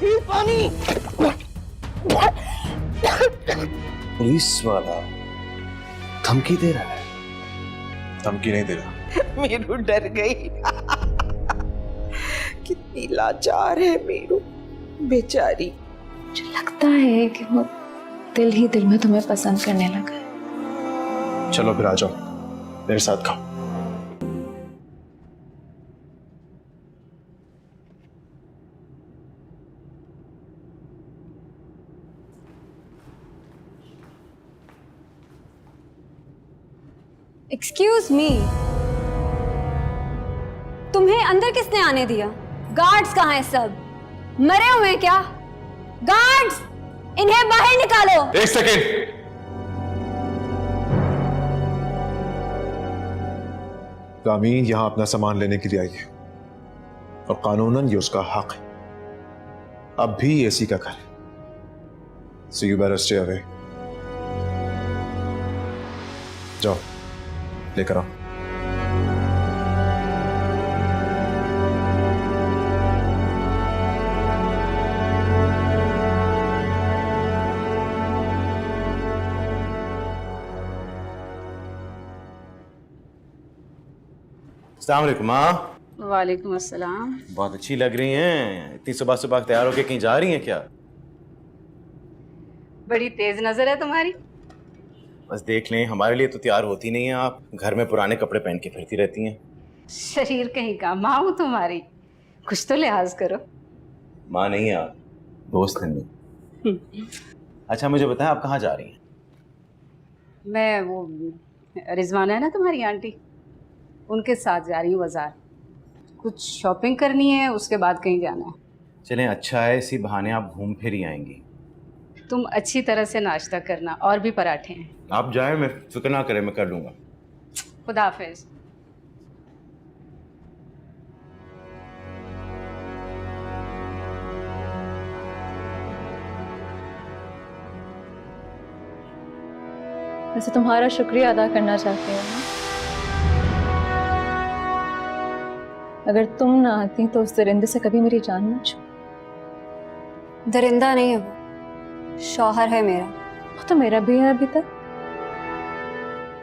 P पानी। Police वाला धमकी दे रहा है। धमकी नहीं दे रहा। मीरू डर गई। कितनी लाचार है मीरू, बेचारी। मुझे लगता है कि वो दिल ही दिल में तुम्हें पसंद करने लगा है। चलो फिर आ जाओ, मेरे साथ खाओ। एक्सक्यूज मी, तुम्हें अंदर किसने आने दिया? गार्ड्स कहाँ हैं सब? मरे हुए हैं क्या? गार्ड्स, इन्हें बाहर निकालो। एक सेकेंड। रामीन यहां अपना सामान लेने के लिए आई है और कानूनन ये उसका हक है। अब भी एसी का घर है, so you better stay away. जाओ लेकर आओ। अस्सलाम वालेकुम माँ। वालेकुम अस्सलाम। बहुत अच्छी लग रही हैं। इतनी सुबह सुबह तैयार होके कहीं जा रही हैं क्या? बड़ी तेज नजर है तुम्हारी। बस देख लें, हमारे लिए तो तैयार होती नहीं है आप। घर में पुराने कपड़े पहन के फिरती रहती हैं। शरीर कहीं का, माँ हूँ तुम्हारी, कुछ तो लिहाज करो। माँ नहीं है आप, दोस्त हैं मेरी। अच्छा मुझे बताएं, आप कहाँ जा रही हैं? मैं वो रिजवाना है ना तुम्हारी आंटी, उनके साथ जा रही हूँ बाजार। कुछ शॉपिंग करनी है, उसके बाद कहीं जाना है। चलें, अच्छा है, इसी बहाने आप घूम फिर ही आएंगी। तुम अच्छी तरह से नाश्ता करना, और भी पराठे हैं। आप जाएं, मैं फिक्र ना करें, मैं कर लूंगा। खुदा हाफिज। वैसे तुम्हारा शुक्रिया अदा करना चाहती हूँ। अगर तुम ना आती तो उस दरिंदे से कभी मेरी जान न छू। दरिंदा नहीं है वो, शौहर है मेरा। वो तो मेरा भी है अभी तक,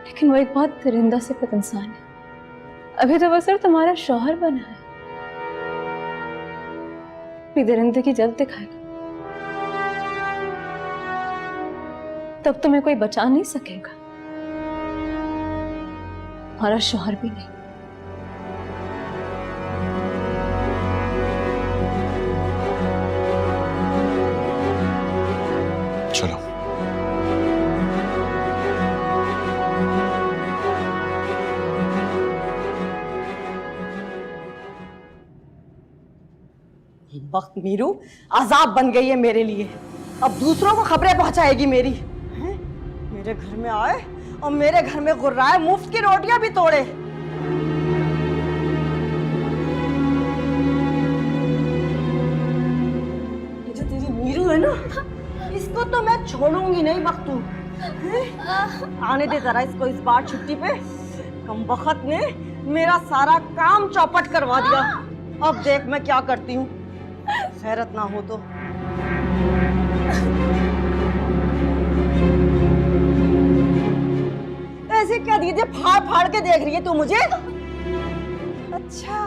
लेकिन वो एक बहुत दरिंदा सिफत इंसान है। अभी तो वो सिर्फ तुम्हारा शौहर बना है, भी दरिंदे की जल्द दिखाएगा, तब तुम्हें कोई बचा नहीं सकेगा, हमारा शौहर भी नहीं। चलो वक्त मीरू अजाब बन गई है मेरे लिए। अब दूसरों को खबरें पहुंचाएगी मेरी। हैं? मेरे घर में आए और मेरे घर में गुर्राए, मुफ्त की रोटियां भी तोड़े। ये जो तेरी मीरू है ना, इसको तो मैं छोड़ूंगी नहीं बख्तू। हैं? आने दे जरा इसको इस बार छुट्टी पे। कमबख्त ने मेरा सारा काम चौपट करवा दिया। अब देख मैं क्या करती हूँ, खैरत ना हो तो। ऐसे क्या दीजिए फाड़ फाड़ के देख रही है तू मुझे? अच्छा,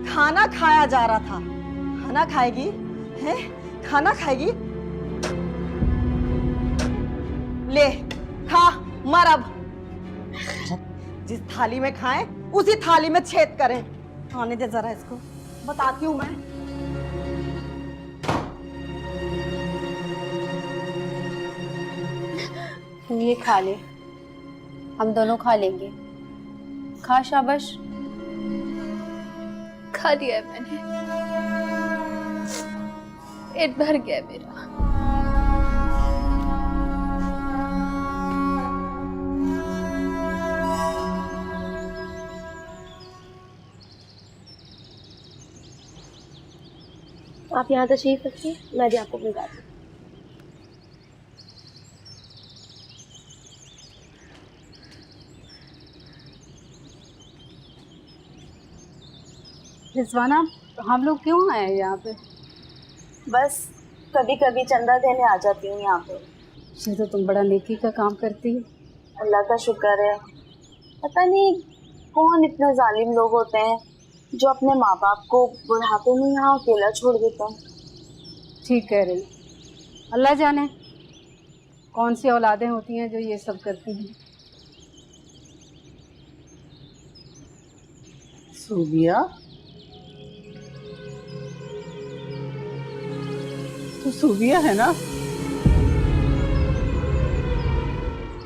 खाना खाया जा रहा था। खाना खाएगी? हैं? खाना खाएगी? ले खा, मर अब। जिस थाली में खाएं उसी थाली में छेद करें। आने दे जरा इसको, बताती हूँ मैं। ये खा ले, हम दोनों खा लेंगे। खा, शाबाश। खा लिया है मैंने, पेट भर गया मेरा। आप यहाँ तशरीफ रखिए, मैं भी आपको बुलाती हूँ। रिजवाना, हम लोग क्यों आए यहाँ पे? बस कभी कभी चंदा देने आ जाती हूँ यहाँ पे। ये तो तुम बड़ा नेकी का काम करती हो। अल्लाह का शुक्र है। पता नहीं कौन इतने जालिम लोग होते हैं जो अपने माँ बाप को बुढ़ापे में यहाँ अकेला छोड़ देते हैं। ठीक कह रही, अल्लाह जाने कौन सी औलादें होती हैं जो ये सब करती हैं। सूबिया, तो सूबिया है ना?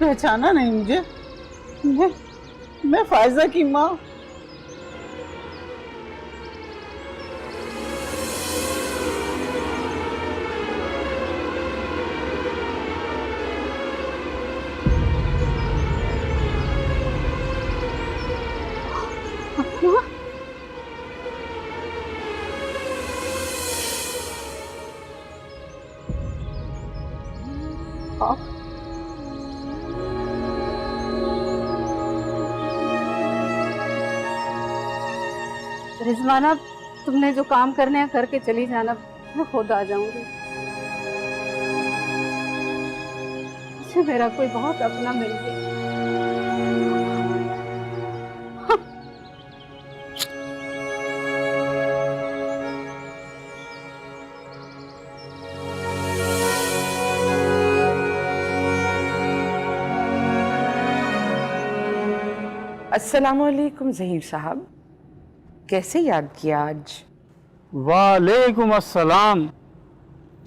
पहचाना नहीं मुझे? मैं फायजा की माँ। रिजवाना, तुमने जो काम करने हैं करके चली जाना, मैं खुद आ जाऊंगी। मुझे मेरा कोई बहुत अपना मिल गया। अस्सलामुअलैकुम ज़हीर साहब, कैसे याद किया आज? वालेकुम अस्सलाम।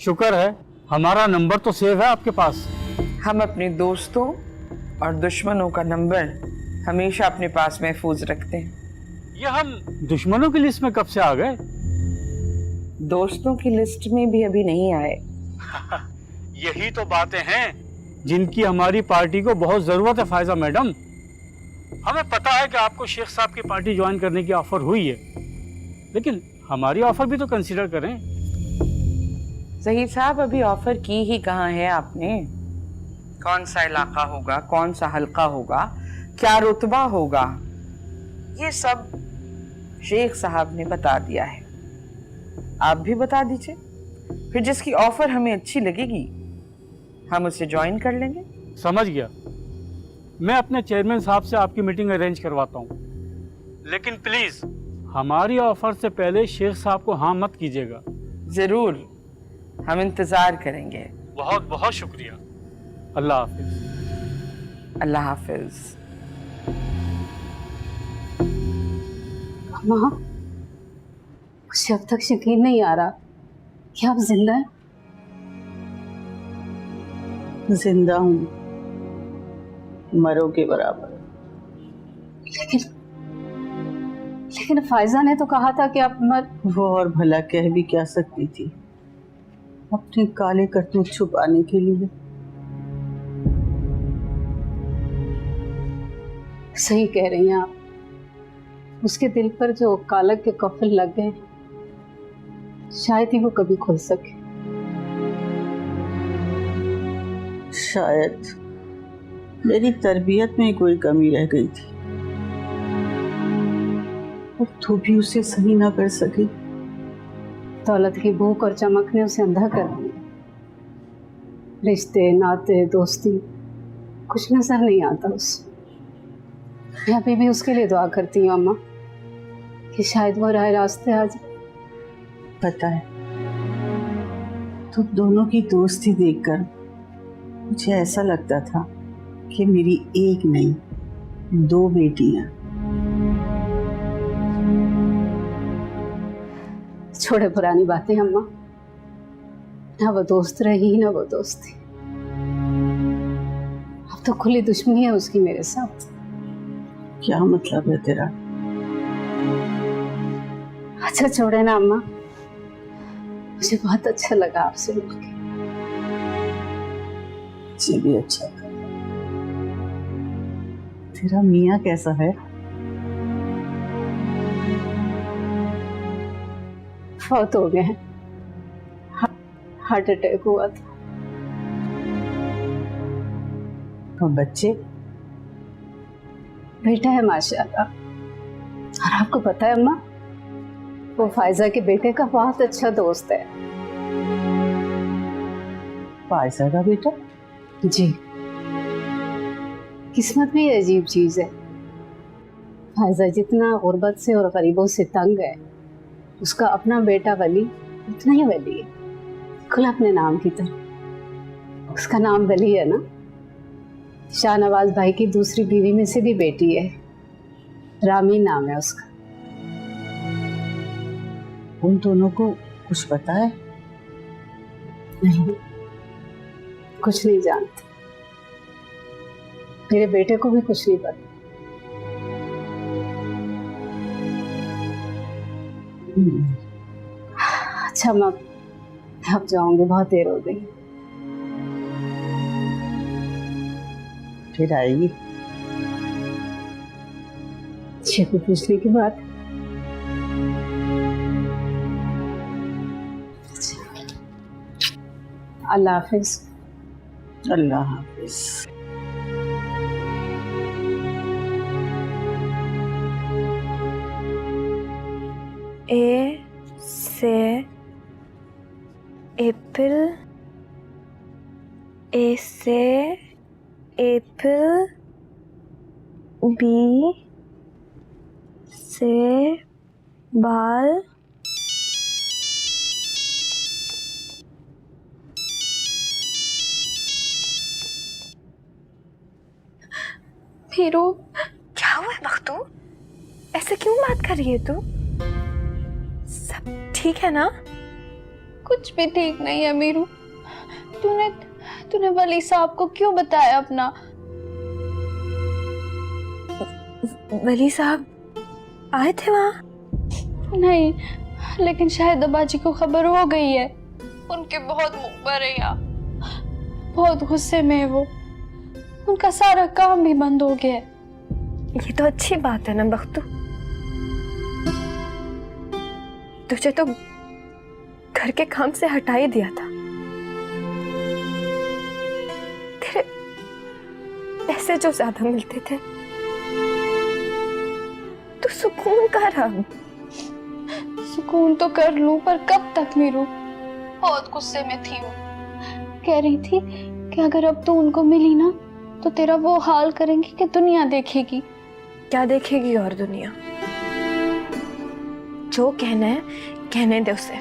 शुक्र है हमारा नंबर तो सेव है आपके पास। हम अपने दोस्तों और दुश्मनों का नंबर हमेशा अपने पास महफूज रखते हैं। ये हम दुश्मनों की लिस्ट में कब से आ गए? दोस्तों की लिस्ट में भी अभी नहीं आए। यही तो बातें हैं जिनकी हमारी पार्टी को बहुत जरूरत है फायजा मैडम। हमें पता है कि आपको शेख साहब की पार्टी ज्वाइन करने की ऑफर हुई है, लेकिन हमारी ऑफर भी तो कंसीडर करें। ज़हीर साहब, अभी ऑफर की ही कहाँ है आपने? कौन सा इलाका होगा, कौन सा हल्का होगा, क्या रुतबा होगा, ये सब शेख साहब ने बता दिया है। आप भी बता दीजिए, फिर जिसकी ऑफर हमें अच्छी लगेगी हम उसे ज्वाइन कर लेंगे। समझ गया। मैं अपने चेयरमैन साहब से आपकी मीटिंग अरेंज करवाता हूँ, लेकिन प्लीज हमारी ऑफर से पहले शेख साहब को हाँ मत कीजिएगा। जरूर, हम इंतजार करेंगे। बहुत बहुत शुक्रिया। अल्लाह हाफिज। अल्लाह हाफिज। माँ, मुझे अब तक यकीन नहीं आ रहा कि आप जिंदा हैं। जिंदा हूँ, मरो के बराबर। लेकिन फायजा ने तो कहा था कि आप मर। वो और भला कह भी क्या सकती थी अपने काले करतूत छुपाने के लिए। सही कह रही हैं आप, उसके दिल पर जो कालक के कफन लग गए शायद ही वो कभी खुल सके। शायद मेरी तरबियत में कोई कमी रह गई थी और तू भी उसे सही ना कर सकी। दौलत की भूख और चमक ने उसे अंधा कर दिया। रिश्ते, नाते, दोस्ती कुछ नजर नहीं आता उसे। मैं अभी भी उसके लिए दुआ करती हूँ अम्मा, कि शायद वो राह रास्ते आ जाए। पता है, तुम दोनों की दोस्ती देखकर मुझे ऐसा लगता था कि मेरी एक नहीं 2 बेटियां। छोड़े पुरानी बातें अम्मा, ना वो दोस्त रही ना वो दोस्ती। अब तो खुली दुश्मनी है उसकी मेरे साथ। क्या मतलब है तेरा? अच्छा छोड़े ना अम्मा, मुझे बहुत अच्छा लगा आपसे मिलकर। मुझे भी अच्छा लगा। तेरा मियाँ कैसा है? फौत हो गए हैं, हार्ट अटैक हुआ था। और बच्चे? बेटा है माशाल्लाह। और आपको पता है अम्मा, वो फायजा के बेटे का बहुत अच्छा दोस्त है। फायजा का बेटा? जी, किस्मत भी अजीब चीज है। फायजा जितना गुर्बत से और गरीबों से तंग है, उसका अपना बेटा वली उतना ही वली है, बिल्कुल अपने नाम की तरह। उसका नाम वली है ना। शाहनवाज भाई की दूसरी बीवी में से भी बेटी है, रामी नाम है उसका। उन दोनों को कुछ पता है? नहीं, कुछ नहीं जानते। मेरे बेटे को भी कुछ नहीं पता। अच्छा मैं अब जाऊंगी, बहुत देर हो गई। फिर आएगी? अच्छे को पूछने की बात। अल्लाह हाफिज। अल्लाह हाफिज। ए से एप्पल, ए से एप्पल, बी से बाल, हीरो। क्या हुआ है बख्तू? ऐसे क्यों बात कर रही है तू? सब ठीक है ना? कुछ भी ठीक नहीं है मीरू। तूने वली साहब को क्यों बताया अपना? वली साहब आए थे वहाँ? नहीं, लेकिन शायद अब्बाजी को खबर हो गई है। उनके बहुत मुखबर है यहाँ, बहुत गुस्से में है वो। उनका सारा काम भी बंद हो गया है। ये तो अच्छी बात है ना बख्तू। तुझे तो घर के काम से हटा ही दिया था। तेरे पैसे जो ज्यादा मिलते थे, तू सुकून कर। अब सुकून तो कर लूं, पर कब तक मीरू? बहुत गुस्से में थी वो। कह रही थी कि अगर अब तू उनको मिली ना तो तेरा वो हाल करेंगी कि दुनिया देखेगी। क्या देखेगी और दुनिया? जो कहना है कहने दे उसे।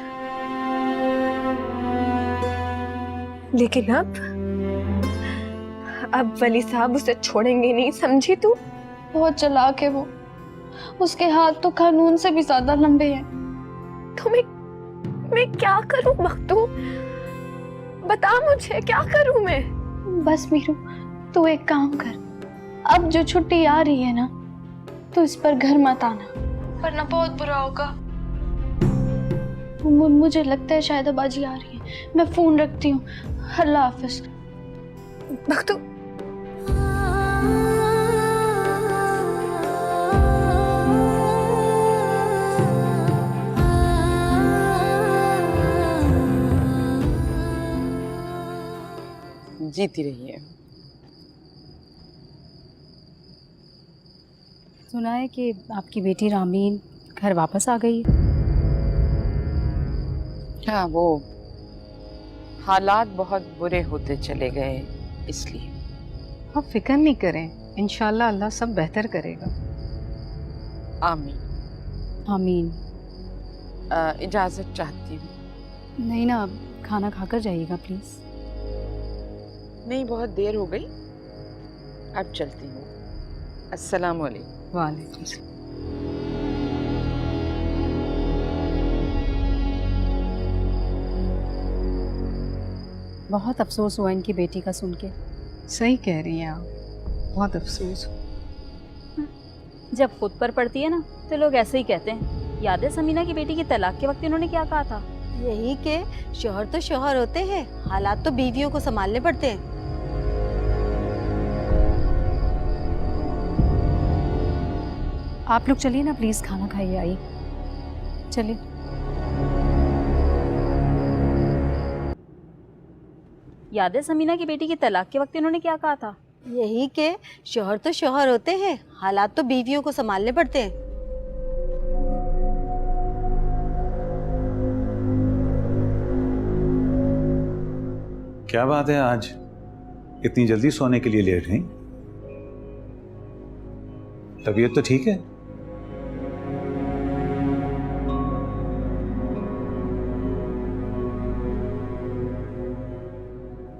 लेकिन अब वली साहब उसे छोड़ेंगे नहीं, समझी तू? बहुत चालाक है वो। उसके हाथ तो कानून से भी ज्यादा लंबे हैं। तो मैं क्या करूं बख्तू? बता मुझे, क्या करूं मैं? बस मीरू, तू एक काम कर। अब जो छुट्टी आ रही है ना, तो इस पर घर मत आना, वरना बहुत बुरा होगा। मुझे लगता है शायद अब्बाजी आ रही है। मैं फोन रखती हूँ। अल्लाह हाफिज। बख्तू जीती रहिए। सुना है कि आपकी बेटी रामीन घर वापस आ गई। हाँ, वो हालात बहुत बुरे होते चले गए, इसलिए। आप फिक्र नहीं करें, इंशाल्लाह अल्लाह सब बेहतर करेगा। आमीन। आमीन। इजाज़त चाहती हूँ। नहीं ना, खाना खाकर जाइएगा प्लीज। नहीं, बहुत देर हो गई, अब चलती हूँ। अस्सलाम वालेकुम। वालेकुम सलाम। बहुत अफसोस हुआ इनकी बेटी का सुन के। सही कह रही हैं आप, बहुत अफसोस। जब खुद पर पड़ती है ना तो लोग ऐसे ही कहते हैं। याद है समीना की बेटी की तलाक के वक्त इन्होंने क्या कहा था? यही के शौहर तो शौहर होते हैं, हालात तो बीवियों को संभालने पड़ते हैं। आप लोग चलिए ना प्लीज, खाना खाइए। आइए, चलिए। याद है समीना की बेटी की तलाक के वक्त इन्होंने क्या कहा था? यही के शौहर तो शौहर होते हैं, हालात तो बीवियों को संभालने पड़ते हैं। क्या बात है, आज इतनी जल्दी सोने के लिए लेट हैं? तबीयत तो ठीक है?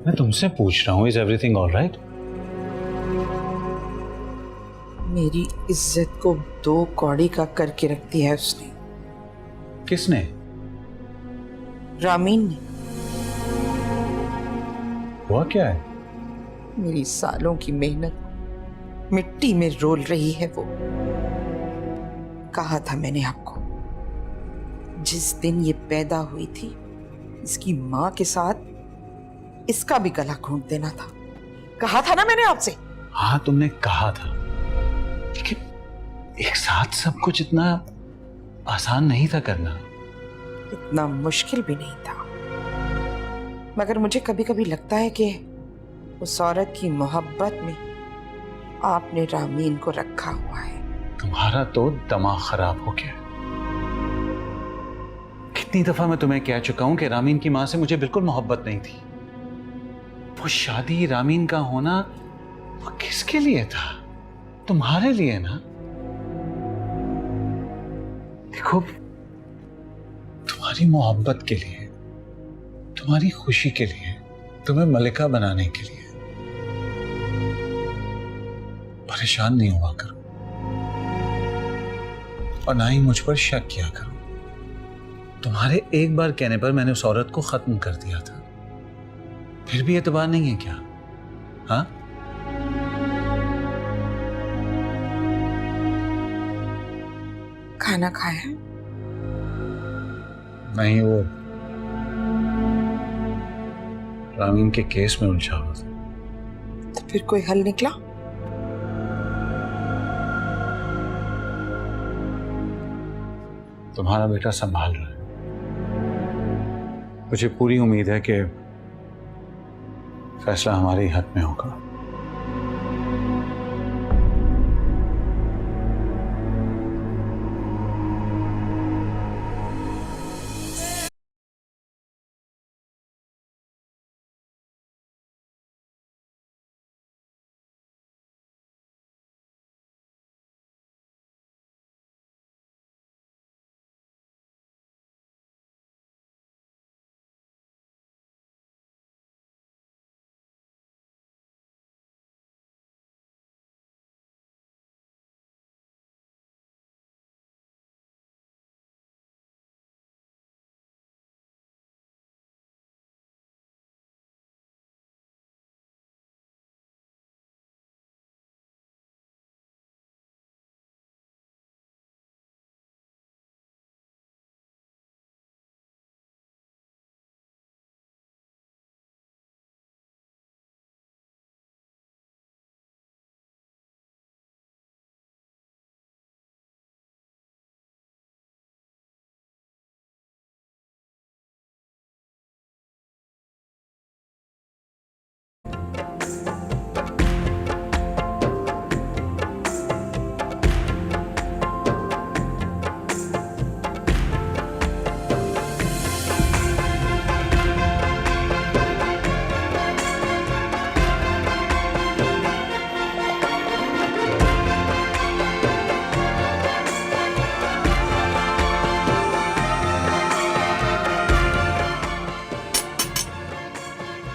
मैं तुमसे पूछ रहा हूं, इज एवरीथिंग ऑल राइट? मेरी इज्जत को दो कौड़ी का करके रख दिया है उसने। किसने? रामीन ने। हुआ क्या है? मेरी सालों की मेहनत मिट्टी में रोल रही है वो। कहा था मैंने आपको, जिस दिन ये पैदा हुई थी इसकी माँ के साथ इसका भी गला घोंट देना था। कहा था ना मैंने आपसे। हाँ तुमने कहा था, लेकिन एक साथ सब कुछ इतना आसान नहीं था करना। इतना मुश्किल भी नहीं था, मगर मुझे कभी कभी लगता है कि उस औरत की मोहब्बत में आपने रामीन को रखा हुआ है। तुम्हारा तो दिमाग खराब हो गया। कितनी दफा मैं तुम्हें कह चुका हूं कि रामीन की मां से मुझे बिल्कुल मोहब्बत नहीं थी। वो शादी, रामीन का होना, वो किसके लिए था? तुम्हारे लिए ना। देखो, तुम्हारी मोहब्बत के लिए, तुम्हारी खुशी के लिए, तुम्हें मलिका बनाने के लिए। परेशान नहीं हुआ करो और ना ही मुझ पर शक किया करो। तुम्हारे एक बार कहने पर मैंने उस औरत को खत्म कर दिया था, फिर भी एतबार नहीं है क्या? हाँ, खाना खाया? नहीं, वो रामीन के केस में उलझा हुआ था। तो फिर कोई हल निकला? तुम्हारा बेटा संभाल रहा है। मुझे पूरी उम्मीद है कि फैसला हमारे हाथ में होगा।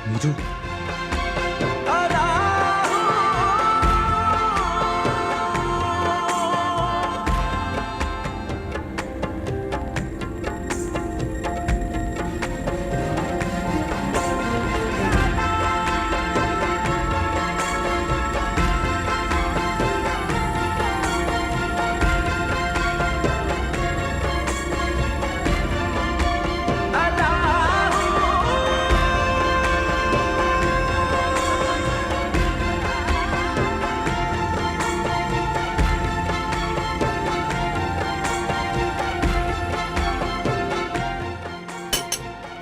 नीरू,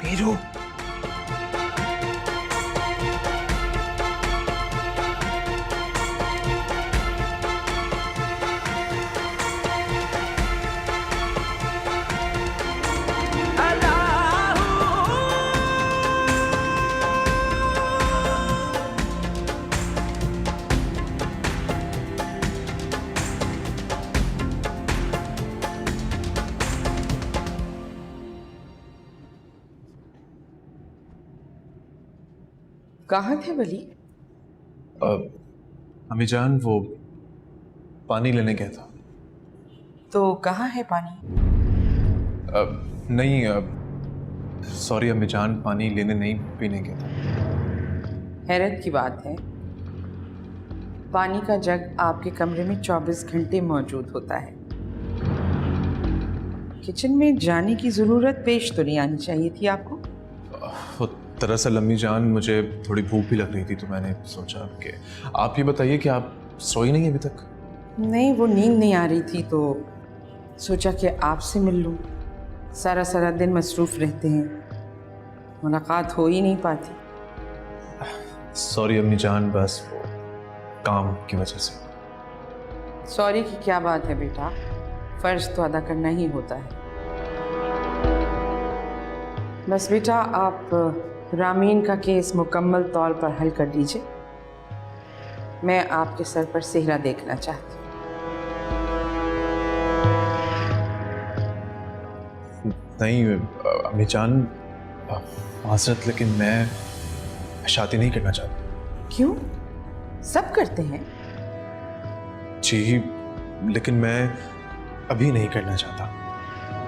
नीरू, कहाँ थे वली? अम्मी जान वो पानी लेने गया था। तो कहाँ है पानी? नहीं सॉरी अम्मी जान, पानी लेने नहीं पीने गया था। हैरत की बात है, पानी का जग आपके कमरे में 24 घंटे मौजूद होता है। किचन में जाने की जरूरत पेश तो नहीं आनी चाहिए थी आपको। वो दरअसल अम्मी जान मुझे थोड़ी भूख भी लग रही थी, तो मैंने सोचा कि आप ही बताइए कि आप सोई नहीं अभी तक? नहीं, वो नींद नहीं आ रही थी तो सोचा कि आपसे मिल लूं। सारा सारा दिन मसरूफ रहते हैं, मुलाकात हो ही नहीं पाती। सॉरी अम्मी जान, बस वो काम की वजह से। सॉरी की क्या बात है बेटा, फर्ज तो अदा करना ही होता है। बस बेटा, आप रामीन का केस मुकम्मल तौर पर हल कर दीजिए। मैं आपके सर पर सेहरा देखना चाहती हूँ। नहीं अम्मी जान, माजरत, लेकिन मैं शादी नहीं करना चाहता। क्यों? सब करते हैं। जी, लेकिन मैं अभी नहीं करना चाहता।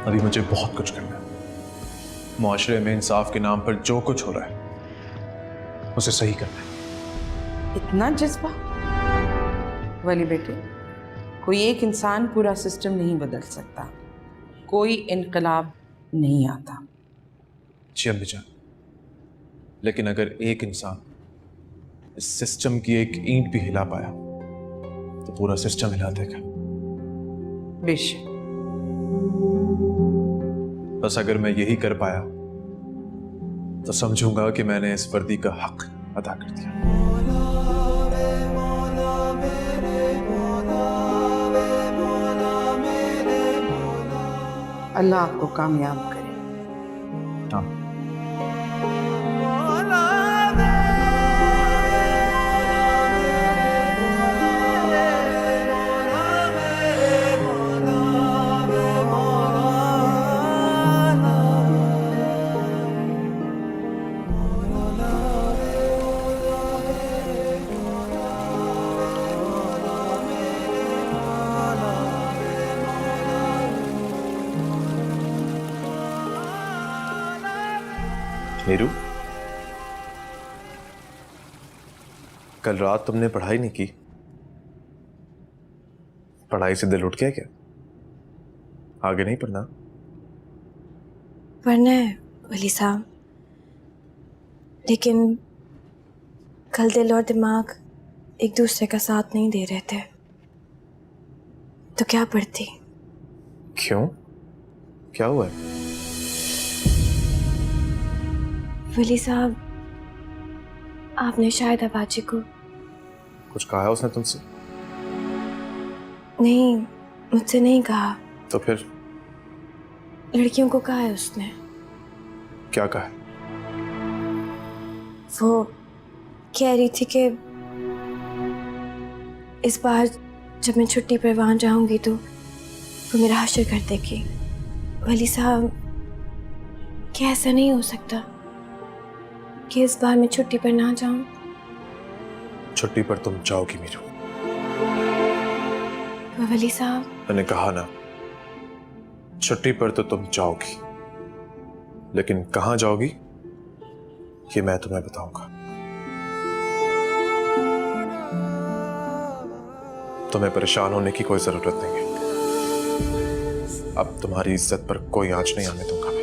अभी मुझे बहुत कुछ करना है। मुआशरे में इंसाफ के नाम पर जो कुछ हो रहा है उसे सही करना है। इतना जज्बा? वली बेटे, कोई एक इंसान पूरा सिस्टम नहीं बदल सकता, कोई इनकलाब नहीं आता। जी अम्मी जान, लेकिन अगर एक इंसान इस सिस्टम की एक ईंट भी हिला पाया तो पूरा सिस्टम हिला देगा। बेशक। बस अगर मैं यही कर पाया तो समझूंगा कि मैंने इस वर्दी का हक अदा कर दिया। अल्लाह आपको कामयाब करे। हाँ। नीरू, कल रात तुमने पढ़ाई नहीं की? पढ़ाई से दिल उठ गया क्या? आगे नहीं पढ़ना? पढ़ना है वली साहब, लेकिन कल दिल और दिमाग एक दूसरे का साथ नहीं दे रहे थे, तो क्या पढ़ती। क्यों? क्या हुआ है? वली साहब, आपने शायद अबाजी को कुछ कहा है उसने तुमसे? नहीं, मुझसे नहीं कहा। तो फिर लड़कियों को कहा है उसने। क्या कहा है? वो कह रही थी कि इस बार जब मैं छुट्टी पर वहां जाऊंगी तो वो मेरा हश्र कर देगी। वली साहब, क्या ऐसा नहीं हो सकता कि इस बार मैं छुट्टी पर ना जाऊं? छुट्टी पर तुम जाओगी मीरू। वली साहब, मैंने कहा ना, छुट्टी पर तो तुम जाओगी, लेकिन कहां जाओगी ये मैं तुम्हें बताऊंगा। तुम्हें परेशान होने की कोई जरूरत नहीं है। अब तुम्हारी इज्जत पर कोई आंच नहीं आने दूंगा मैं।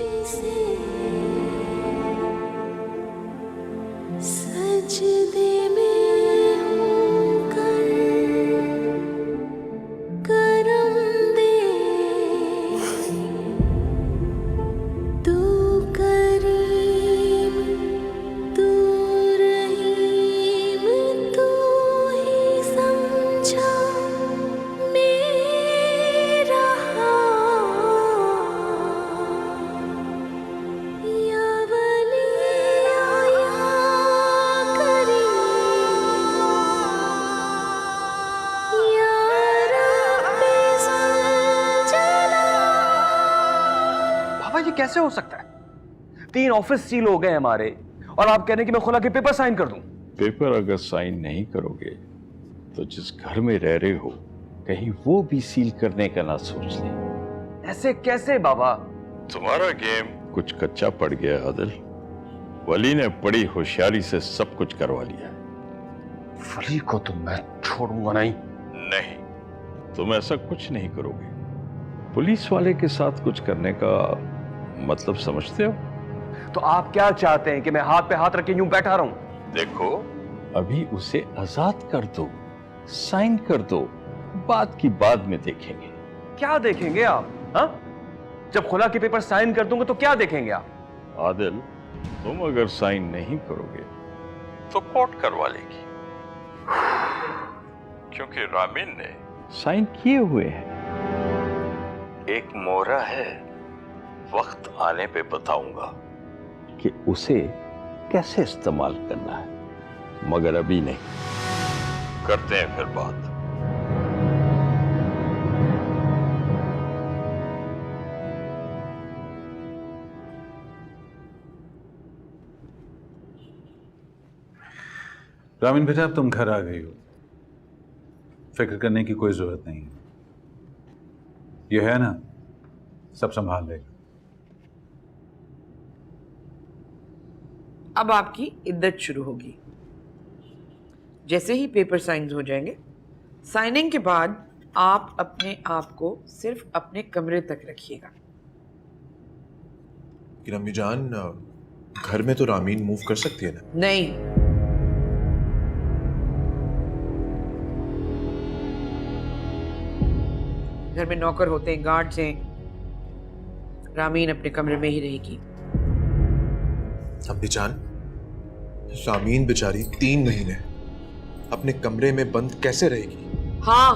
कैसे हो सकता है? 3 ऑफिस सील हो गए हमारे और आप कह रहे हैं कि मैं खुला के पेपर साइन कर दूं? पेपर अगर साइन नहीं करोगे तो जिस घर में रह रहे हो कहीं वो भी सील करने का ना सोच ले। ऐसे कैसे बाबा? तुम्हारा गेम कुछ कच्चा पड़ गया आदिल। वली ने बड़ी होशियारी से सब कुछ करवा लिया। वली को तो मैं छोड़ूंगा नहीं। नहीं, तुम ऐसा कुछ नहीं करोगे। पुलिस वाले के साथ कुछ करने का मतलब समझते हो? तो आप क्या चाहते हैं कि मैं हाथ पे हाथ रखे यूं बैठा रहूं? देखो, अभी उसे आजाद कर दो, साइन कर दो, बात की बाद में देखेंगे। क्या देखेंगे आप? हाँ? जब खुला के पेपर साइन कर दूंगा तो क्या देखेंगे आप? आदिल, तुम अगर साइन नहीं करोगे तो कोर्ट करवा लेगी, क्योंकि रामीन ने साइन किए हुए हैं। एक मोहरा है, वक्त आने पे बताऊंगा कि उसे कैसे इस्तेमाल करना है, मगर अभी नहीं। करते हैं फिर बात। रामीन बेटा, अब तुम घर आ गई हो, फिक्र करने की कोई जरूरत नहीं है। ये है ना, सब संभाल लेगा। अब आपकी इद्दत शुरू होगी। जैसे ही पेपर साइन हो जाएंगे, साइनिंग के बाद आप अपने आप को सिर्फ अपने कमरे तक रखिएगा। कि अम्मी जान, घर में तो रामीन मूव कर सकती है ना? नहीं, घर में नौकर होते हैं, गार्ड्स हैं। रामीन अपने कमरे में ही रहेगी। अम्मी जान, रामीन बेचारी 3 महीने अपने कमरे में बंद कैसे रहेगी? हाँ,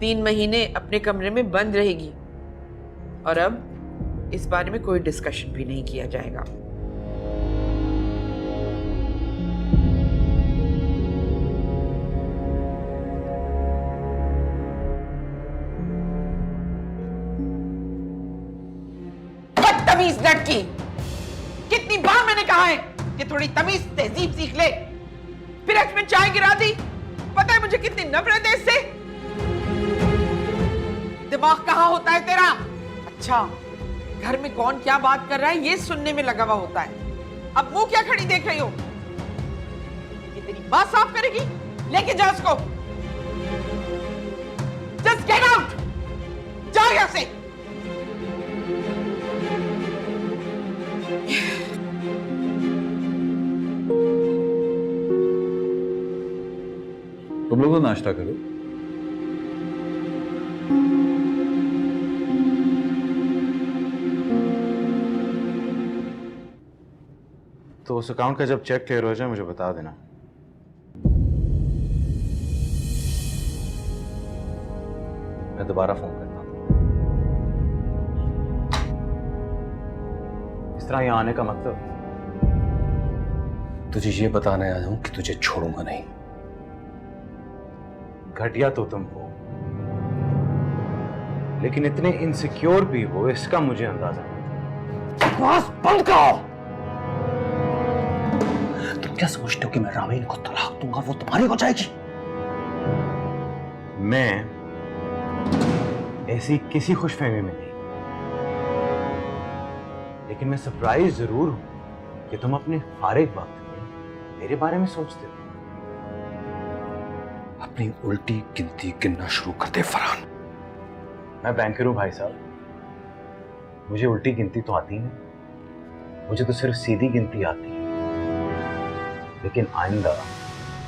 3 महीने अपने कमरे में बंद रहेगी। और अब इस बारे में कोई डिस्कशन भी नहीं किया जाएगा। बदतमीज लड़की, कितनी बार मैंने कहा है कि थोड़ी तमीज तहजीब सीख ले। फिर इसमें चाय गिरा दी। पता है मुझे कितनी नफरत है इससे। दिमाग कहाँ होता है तेरा? अच्छा, घर में कौन क्या बात कर रहा है ये सुनने में लगा हुआ होता है। अब मुंह क्या खड़ी देख रही हो? ये तेरी बात साफ करेगी? लेके जा उसको। जस्ट गेट आउट, जाओ यहां से। तुम लोग तो नाश्ता करो। तो उस अकाउंट का जब चेक क्लियर हो जाए मुझे बता देना। मैं दोबारा फोन करता हूँ। इस तरह यहाँ आने का मतलब तुझे ये बताने आया हूं कि तुझे छोड़ूंगा नहीं। घटिया तो तुम हो, लेकिन इतने इनसिक्योर भी हो इसका मुझे अंदाजा नहीं। बकवास बंद करो। तुम क्या समझते हो कि मैं रामीन को तलाक दूंगा वो तुम्हारी हो जाएगी? मैं ऐसी किसी खुशफहमी में नहीं, लेकिन मैं सरप्राइज जरूर हूं कि तुम अपने फारिग वक्त में मेरे बारे में सोचते हो। अपनी उल्टी गिनती गिनना शुरू कर दे फरहान। मैं बैंकर हूं भाई साहब, मुझे उल्टी गिनती तो आती नहीं, मुझे तो सिर्फ सीधी गिनती आती है। लेकिन आइंदा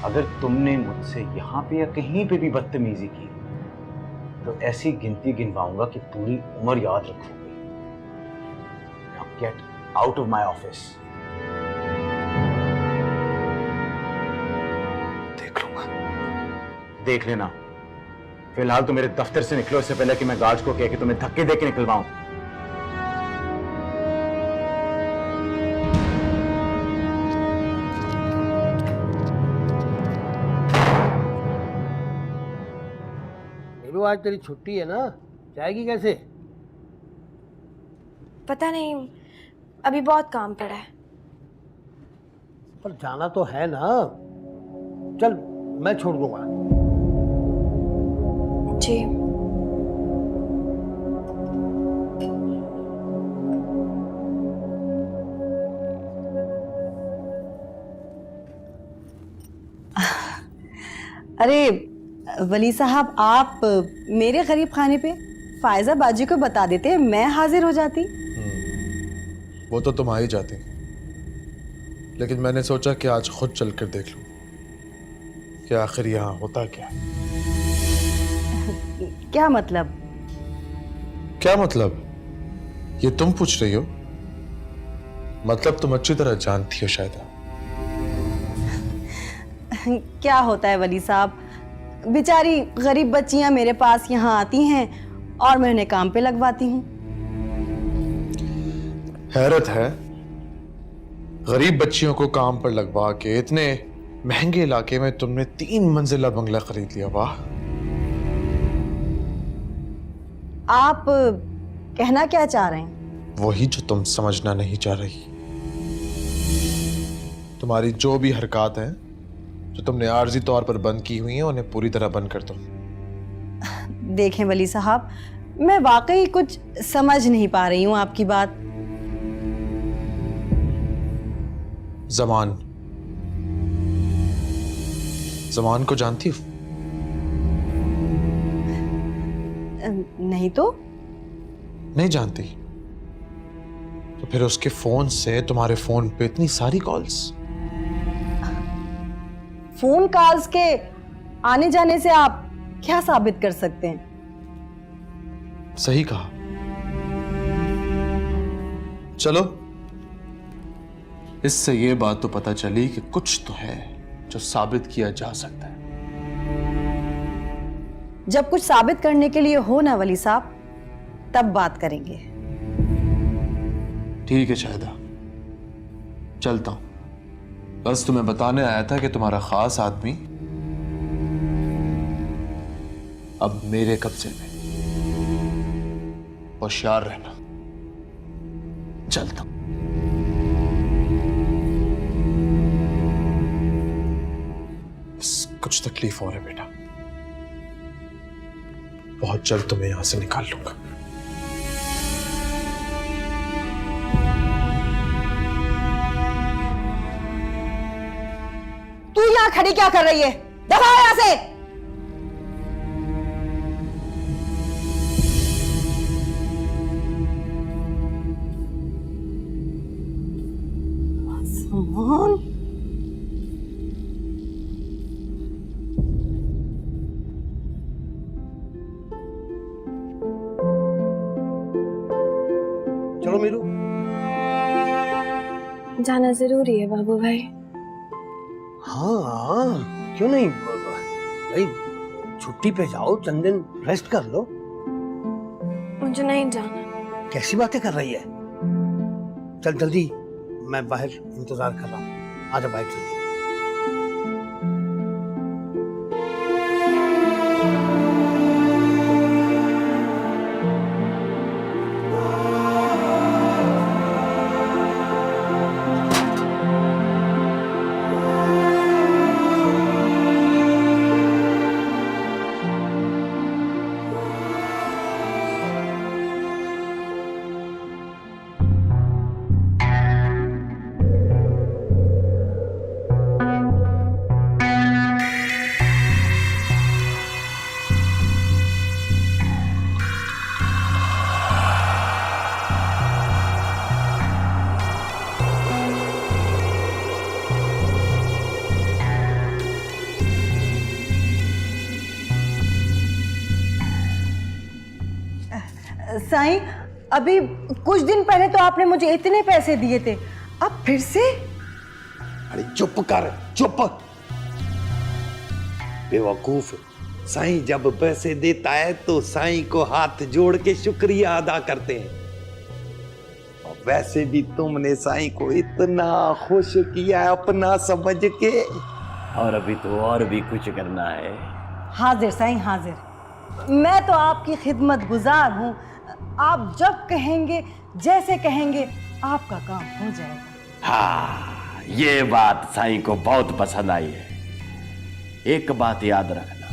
अगर तुमने मुझसे यहाँ पे या कहीं पे भी बदतमीजी की तो ऐसी गिनती गिनवाऊंगा कि पूरी उम्र याद रखोगे। Now get out of my office. देख लेना। फिलहाल तो मेरे दफ्तर से निकलो, इससे पहले कि मैं गार्ड्स को कह के तुम्हें धक्के देके निकलवाऊं। नीलू, आज तेरी छुट्टी है ना, जाएगी कैसे? पता नहीं, अभी बहुत काम पड़ा है। पर जाना तो है ना। चल मैं छोड़ दूंगा। जी अरे वली साहब, आप मेरे गरीब खाने पे फायजा बाजी को बता देते, मैं हाजिर हो जाती। वो तो तुम आ ही जाती, लेकिन मैंने सोचा कि आज खुद चल कर देख लूं कि आखिर यहाँ होता क्या है। क्या मतलब? क्या मतलब? ये तुम पूछ रही हो? मतलब तुम अच्छी तरह जानती हो शायद। क्या होता है वली साहब, बेचारी गरीब बच्चियां मेरे पास यहाँ आती हैं और मैं उन्हें काम पे लगवाती हूँ। हैरत है, गरीब बच्चियों को काम पर लगवा के इतने महंगे इलाके में तुमने 3 मंजिला बंगला खरीद लिया। वाह। आप कहना क्या चाह रहे हैं? वही जो तुम समझना नहीं चाह रही। तुम्हारी जो भी हरकत हैं जो तुमने आर्जी तौर पर बंद की हुई हैं, उन्हें पूरी तरह बंद कर दो। देखें वली साहब, मैं वाकई कुछ समझ नहीं पा रही हूँ आपकी बात। जमान को जानती हो? नहीं तो। नहीं जानती? तो फिर उसके फोन से तुम्हारे फोन पे इतनी सारी कॉल्स। फोन कॉल्स के आने जाने से आप क्या साबित कर सकते हैं? सही कहा। चलो, इससे ये बात तो पता चली कि कुछ तो है जो साबित किया जा सकता है। जब कुछ साबित करने के लिए हो ना वली साहब, तब बात करेंगे। ठीक है शाहिदा, चलता हूं। बस तुम्हें बताने आया था कि तुम्हारा खास आदमी अब मेरे कब्जे में। होशियार रहना। चलता हूं। बस कुछ तकलीफ हो रही है बेटा, बहुत जल्द तुम्हें यहां से निकाल लूंगा। तू यहाँ खड़ी क्या कर रही है? दफा यहाँ से। सामान चलो मीरू। जाना जरूरी है बाबू भाई। हाँ, क्यों नहीं भाई, छुट्टी पे जाओ, चंद दिन रेस्ट कर लो। मुझे नहीं जाना। कैसी बातें कर रही है? चल जल्दी, मैं बाहर इंतजार कर रहा हूँ। आजा बाहर जल्दी। साईं, अभी कुछ दिन पहले तो आपने मुझे इतने पैसे दिए थे, अब फिर से? अरे चुप कर, चुप। बेवकूफ, साईं जब पैसे देता है तो साईं को हाथ जोड़ के शुक्रिया अदा करते हैं। और वैसे भी तुमने साईं को इतना खुश किया अपना समझ के। और अभी तो और भी कुछ करना है। हाजिर साईं, हाजिर। मैं तो आपकी खिदमत गुजार हूँ। आप जब कहेंगे, जैसे कहेंगे, आपका काम हो जाएगा। हाँ, ये बात साईं को बहुत पसंद आई है। एक बात याद रखना,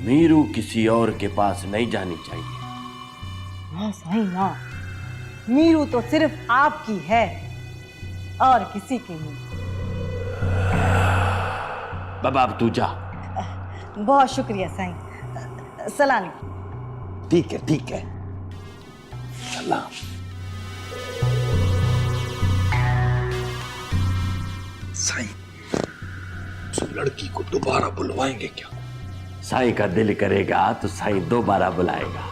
मीरू किसी और के पास नहीं जानी चाहिए। हाँ साईं ना, मीरू तो सिर्फ आपकी है और किसी की नहीं। बाबा अब तू जा। बहुत शुक्रिया साईं। सलाम। ठीक है ठीक है, सलाम। साईं, उस लड़की को दोबारा बुलवाएंगे क्या? साईं का दिल करेगा तो साईं दोबारा बुलाएगा।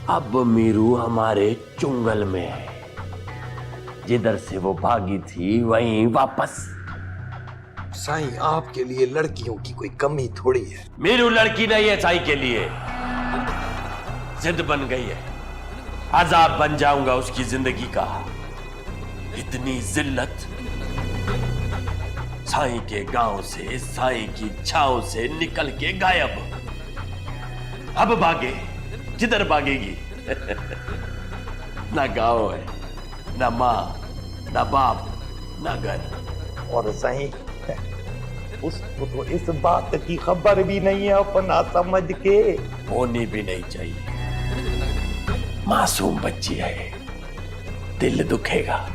अब मीरू हमारे चुंगल में है, जिधर से वो भागी थी वहीं वापस। साईं, आपके लिए लड़कियों की कोई कमी थोड़ी है। मीरू लड़की नहीं है साईं के लिए, जिद बन गई है। अजाब बन जाऊंगा उसकी जिंदगी का। इतनी जिल्लत साईं के गांव से, साईं की छांव से निकल के गायब। अब भागे, किधर भागेगी? ना गांव है, ना मां, ना बाप, ना घर। और साईं, उसको तो इस बात की खबर भी नहीं है अपना समझ के। होनी भी नहीं चाहिए, मासूम बच्ची है, दिल दुखेगा।